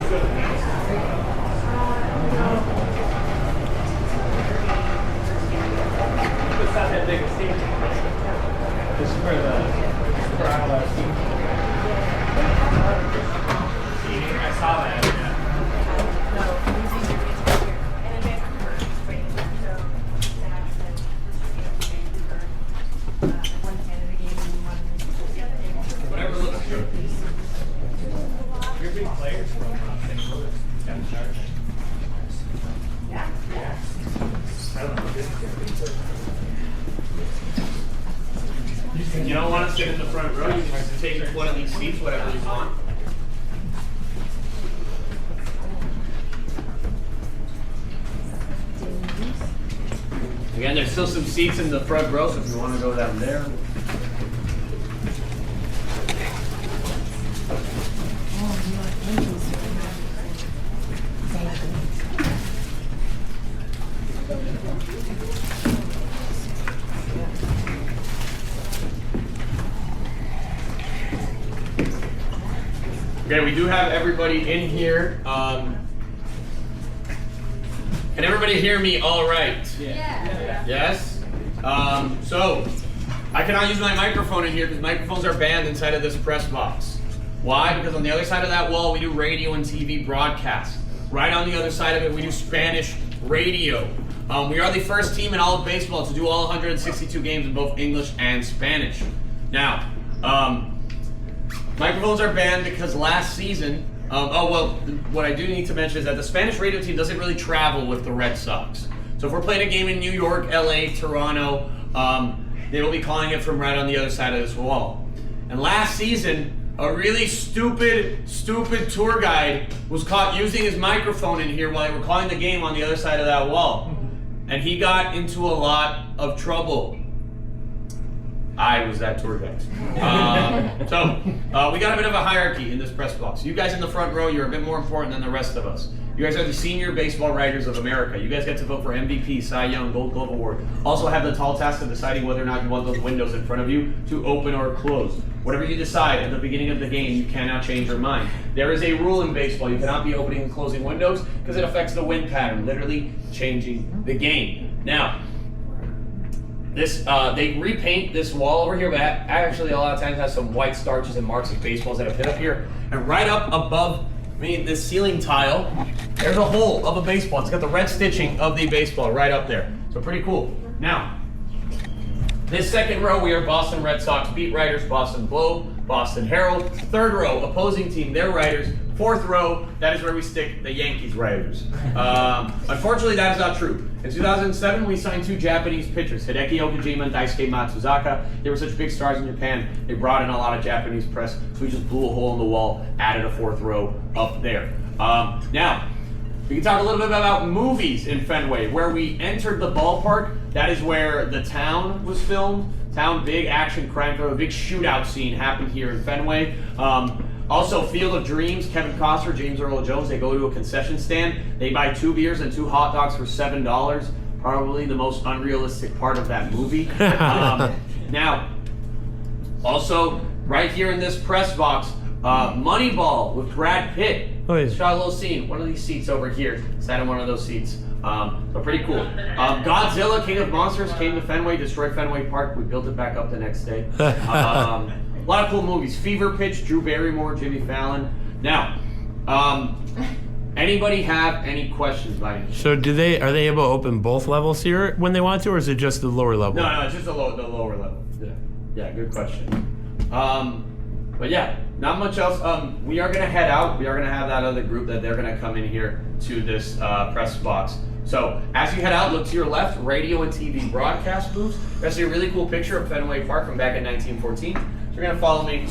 This is where the crowd I saw that. Whatever looks good. You're big players from St. Louis. Yeah. I don't know. You don't want to sit in the front row, you can just take one of these seats, whatever you want. Again, there's still some seats in the front row, so if you want to go down there. Okay, we do have everybody in here. Can everybody hear me all right? Yeah. Yes? So, I cannot use my microphone in here because microphones are banned inside of this press box. Why? Because on the other side of that wall, we do radio and TV broadcasts. Right on the other side of it, we do Spanish radio. We are the first team in all of baseball to do all 162 games in both English and Spanish. Now, microphones are banned because last season, what I do need to mention is that the Spanish radio team doesn't really travel with the Red Sox. So if we're playing a game in New York, LA, Toronto, they will be calling it from right on the other side of this wall. And last season, a really stupid tour guide was caught using his microphone in here while they were calling the game on the other side of that wall. And he got into a lot of trouble. I was that tour guide. So we got a bit of a hierarchy in this press box. You guys in the front row, you're a bit more important than the rest of us. You guys are the senior baseball writers of America. You guys get to vote for MVP, Cy Young, Gold Glove Award. Also have the tall task of deciding whether or not you want those windows in front of you to open or close. Whatever you decide at the beginning of the game, you cannot change your mind. There is a rule in baseball. You cannot be opening and closing windows because it affects the wind pattern, literally changing the game. Now, this they repaint this wall over here, but actually a lot of times has some white starches and marks of baseballs that have hit up here. And right up above this ceiling tile, there's a hole of a baseball. It's got the red stitching of the baseball right up there. So pretty cool. Now, this second row, we are Boston Red Sox beat writers, Boston Globe, Boston Herald. Third row, opposing team, their writers. Fourth row, that is where we stick the Yankees writers. Unfortunately, that is not true. In 2007, we signed 2 Japanese pitchers, Hideki Okajima and Daisuke Matsuzaka. They were such big stars in Japan, they brought in a lot of Japanese press, so we just blew a hole in the wall, added a 4th row up there. Now, we can talk a little bit about movies in Fenway. Where we entered the ballpark, that is where The Town was filmed. Town, big action crime film, a big shootout scene happened here in Fenway. Also, Field of Dreams, Kevin Costner, James Earl Jones, they go to a concession stand. They buy 2 beers and 2 hot dogs for $7. Probably the most unrealistic part of that movie. Now, also, right here in this press box, Moneyball with Brad Pitt. Shot a little scene. One of these seats over here. Sat in one of those seats. So pretty cool. Godzilla, King of Monsters, came to Fenway, destroyed Fenway Park. We built it back up the next day. A lot of cool movies. Fever Pitch, Drew Barrymore, Jimmy Fallon. Now, anybody have any questions by any chance? So are they able to open both levels here when they want to, or is it just the lower level? No, it's just the lower level. Yeah, good question. But yeah, not much else. We are going to head out. We are going to have that other group that they're going to come in here to this press box. So as you head out, look to your left, radio and TV broadcast booths. You're going to see a really cool picture of Fenway Park from back in 1914. So you're going to follow me.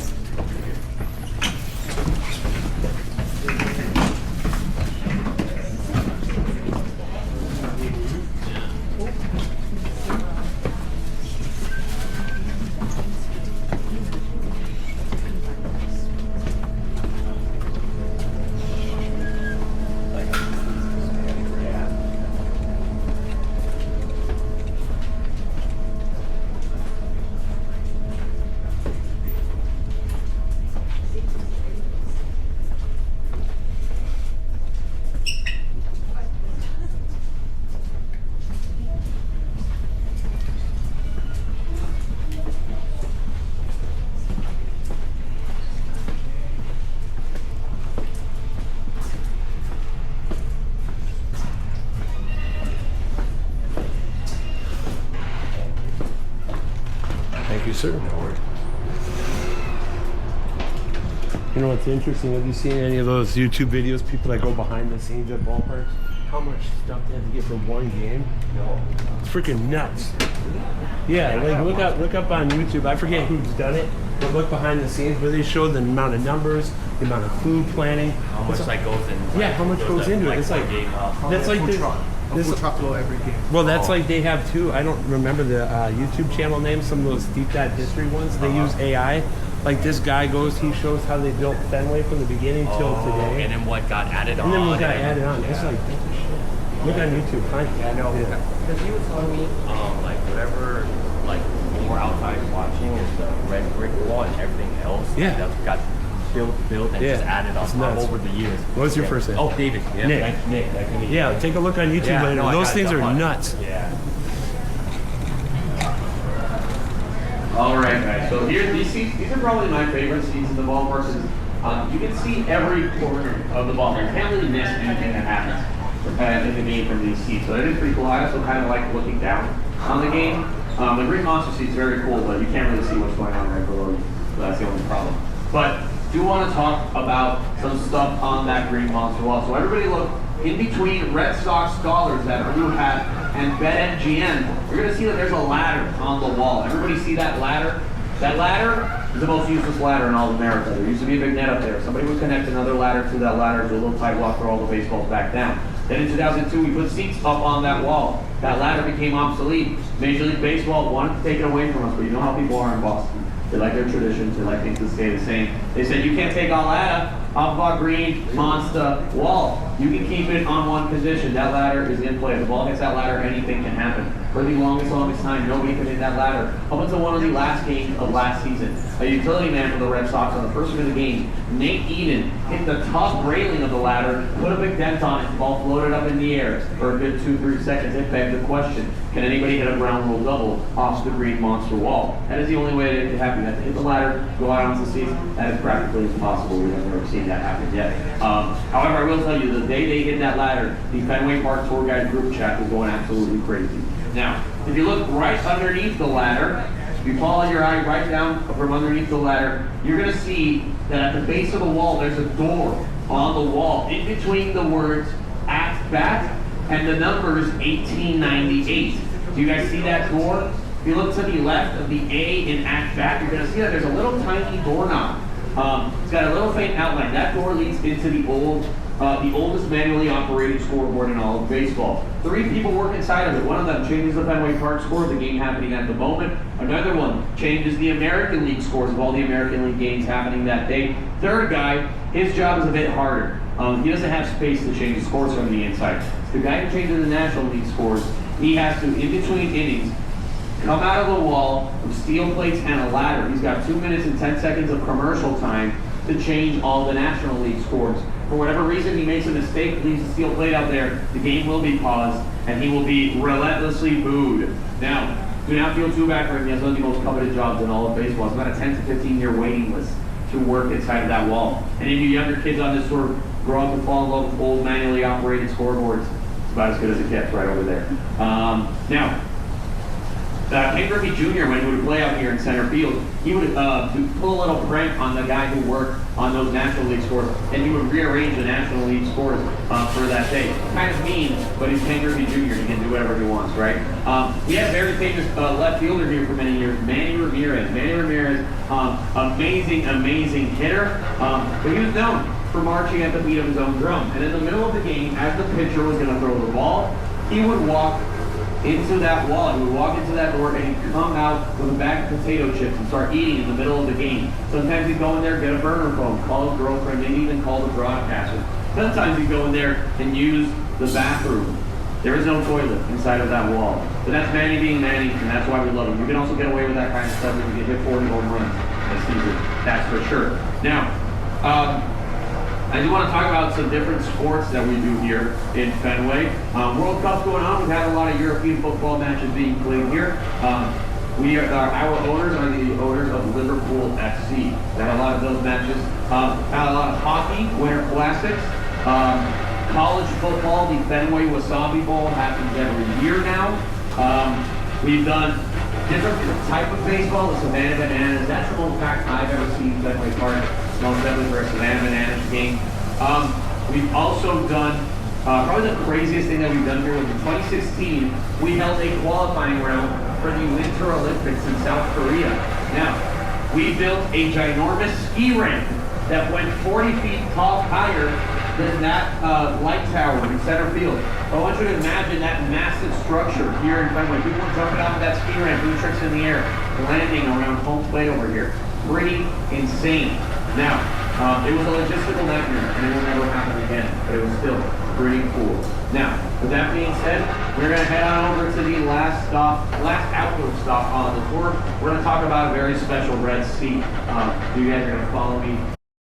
sir. You know what's interesting? Have you seen any of those YouTube videos, people that go behind the scenes at ballparks? How much stuff they have to get for one game? No. It's freaking nuts. Yeah, like look up on YouTube. I forget who's done it, but look behind the scenes where they show the amount of numbers, the amount of food planning. How much like goes in? Yeah, how much goes into it? It's like that's like this. Food truck below every game. Well, that's like they have too. I don't remember the YouTube channel names. Some of those deep dive history ones. They use AI. Like this guy goes, he shows how they built Fenway from the beginning till today. And then what got added on. And then what got added on. It's like, that's a shit. Look on YouTube. I know. Because he was telling me, like whatever, like when we're outside watching is the red brick wall and everything else. Yeah. That got built and just added on top over the years. What was your first name? Oh, David. Yeah, Nick. Nice to meet you. Yeah, take a look on YouTube Yeah, later. no, Those things are definitely. nuts. Yeah. All right, guys. So here, these are probably my favorite seats in the ballpark. You can see every corner of the ballpark. You can't really miss anything that happens in the game from these seats. So it is pretty cool. I also kind of like looking down on the game. The Green Monster seat's very cool, but you can't really see what's going on right below you. So that's the only problem. But do want to talk about some stuff on that Green Monster wall. So everybody look in between Red Sox scholars that Blue Hat and BetMGM. You're going to see that there's a ladder on the wall. Everybody see that ladder? That ladder is the most useless ladder in all of America. There used to be a big net up there. Somebody would connect another ladder to that ladder to a little sidewalk for all the baseballs back down. Then in 2002, we put seats up on that wall. That ladder became obsolete. Major League Baseball wanted to take it away from us, but you know how people are in Boston. They like their traditions, they like things to stay the same. They said, you can't take our ladder off our Green Monster wall. You can keep it on one position. That ladder is in play. If the ball hits that ladder, anything can happen. For the longest time, nobody could hit that ladder. Up until one of the last games of last season. A utility man for the Red Sox on the first of the game, Nate Eden, hit the top railing of the ladder, put a big dent on it, the ball floated up in the air for a good 2-3 seconds. It begged the question, can anybody hit a ground rule double off the Green Monster wall? That is the only way it can happen. You have to hit the ladder, go out onto the seats. That is practically impossible. We have never seen that happen yet. However, I will tell you, the day they hit that ladder, the Fenway Park tour guide group chat was going absolutely crazy. Now, if you look right underneath the ladder, if you follow your eye right down from underneath the ladder, you're going to see that at the base of the wall, there's a door on the wall in between the words "at bat" and the numbers 1898. Do you guys see that door? If you look to the left of the A in "at bat," you're going to see that there's a little tiny doorknob. It's got a little faint outline. That door leads into the oldest manually operated scoreboard in all of baseball. 3 people work inside of it. One of them changes the Fenway Park score of the game happening at the moment. Another one changes the American League scores of all the American League games happening that day. Third guy, his job is a bit harder. He doesn't have space to change the scores from the inside. The guy who changes the National League scores, he has to, in between innings, come out of the wall with steel plates and a ladder. He's got 2 minutes and 10 seconds of commercial time to change all the National League scores. For whatever reason, he makes a mistake, leaves the steel plate out there, the game will be paused, and he will be relentlessly booed. Now, do not feel too bad for him. He has one of the most coveted jobs in all of baseball. It's about a 10 to 15 year waiting list to work inside of that wall. And if you younger kids on this tour grow up and fall in love with old manually operated scoreboards, it's about as good as it gets right over there. Now, Ken Griffey Jr., when he would play out here in center field, he would pull a little prank on the guy who worked on those National League scores, and he would rearrange the National League scores for that day. Kind of mean, but he's Ken Griffey Jr., he can do whatever he wants, right? We had a very famous left fielder here for many years, Manny Ramirez. Manny Ramirez, amazing hitter, but he was known for marching at the beat of his own drum. And in the middle of the game, as the pitcher was going to throw the ball, he would walk into that wall. He would walk into that door and he'd come out with a bag of potato chips and start eating in the middle of the game. Sometimes he'd go in there, get a burner phone, call his girlfriend, maybe even call the broadcaster. Sometimes he'd go in there and use the bathroom. There is no toilet inside of that wall. But that's Manny being Manny, and that's why we love him. You can also get away with that kind of stuff when you get hit 40 home runs this season. That's for sure. Now, I do want to talk about some different sports that we do here in Fenway. World Cup's going on. We've had a lot of European football matches being played here. Our owners are the owners of Liverpool FC. They had a lot of those matches. Had a lot of hockey, Winter Classics. College football, the Fenway Wasabi Bowl happens every year now. We've done different type of baseball, the Savannah Bananas. That's the most packed I've ever seen Fenway Park. Most definitely for a Savannah Bananas game. We've also done, probably the craziest thing that we've done here was in 2016, we held a qualifying round for the Winter Olympics in South Korea. Now, we built a ginormous ski ramp that went 40 feet tall higher than that light tower in center field. I want you to imagine that massive structure here in Fenway. People were jumping off of that ski ramp, doing tricks in the air, landing around home plate over here. Pretty insane. Now, it was a logistical nightmare, and it will never happen again, but it was still pretty cool. Now, with that being said, we're going to head on over to the last outdoor stop on the tour. We're going to talk about a very special red seat. You guys are going to follow me